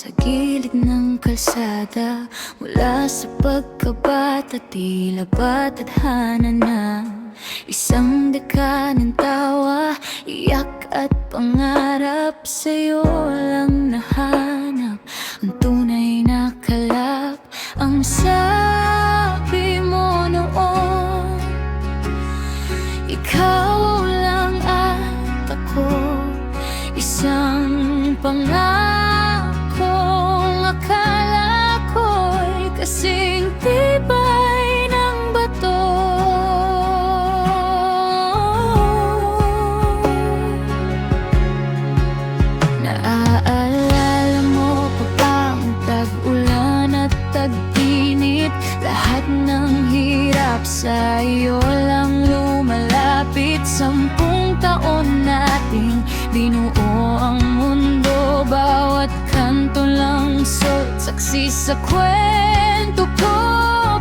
sa gilid ng kalsada. Mula sa pagkabata, tila ba't tadhana na. Isang deka ng tawa, iyak at pangarap. Sa'yo lang nahanap ang tunay na kalap. Ang sabi mo noon, ikaw lang at ako. Isang pangakong akala ko'y kasing tibay ng bato. Naaalala mo pa ba ang tag-ulan at tag-init? Lahat ng hirap sa iyo lang lumalapit. 10 taon nating binuo ang mundo, bawat kanto lang saksi sa kwento ko.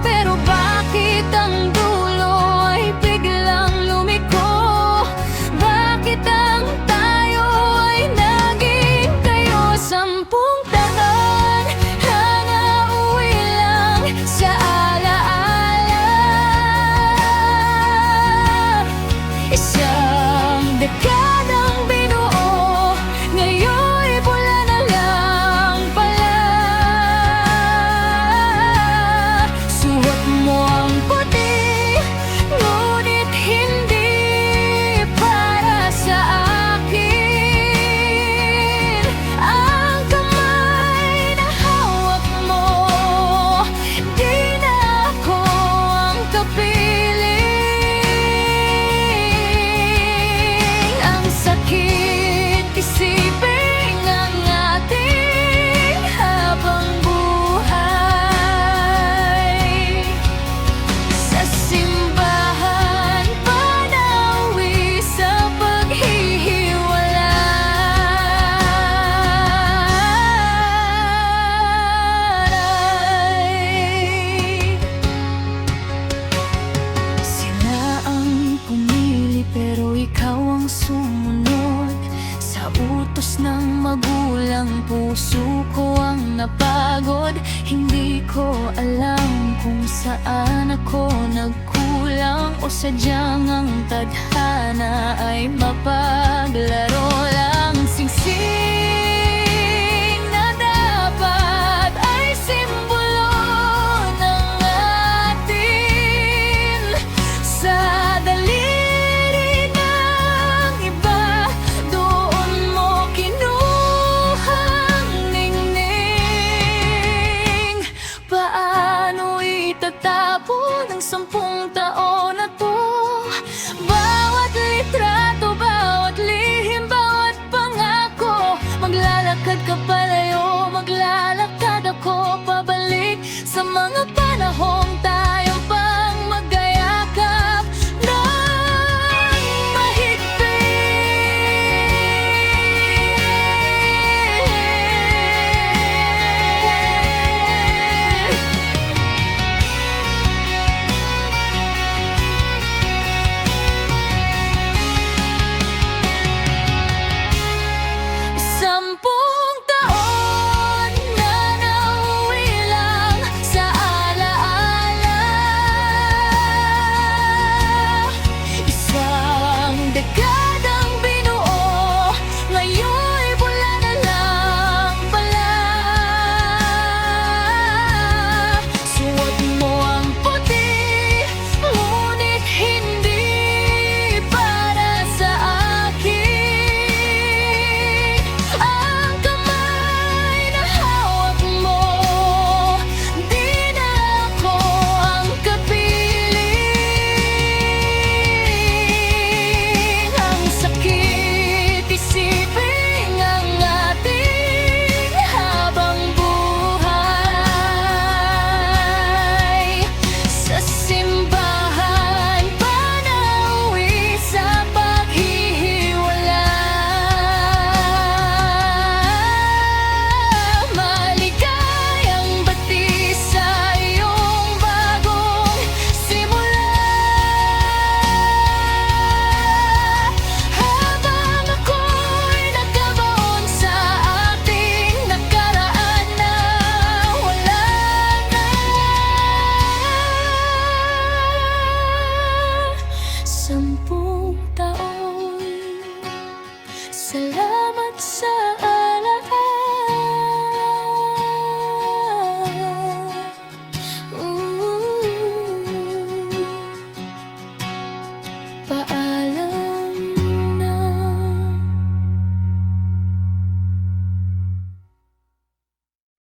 Pero bakit ang dulo ay biglang lumiko? Bakit ang tayo ay naging kayo? 10 taon na nauwi lang sa alaala. Isang dekadang binuo, ngayon'y pula na lang pala. Suot mo ang puti, ngunit hindi para sa akin. Ang kamay na hawak mo, di na ako ang kapiling. Ang sakit isipin ang ating habang buhay. Sa simbahan panawi sa paghihiwalay. Sila ang pumili pero ikaw ang sumunod sa utos ng magulang. Puso ko ang napagod, hindi ko alam kung saan ako nagkulang o sadyang ang tadhana ay mapaglaro lang. Singsing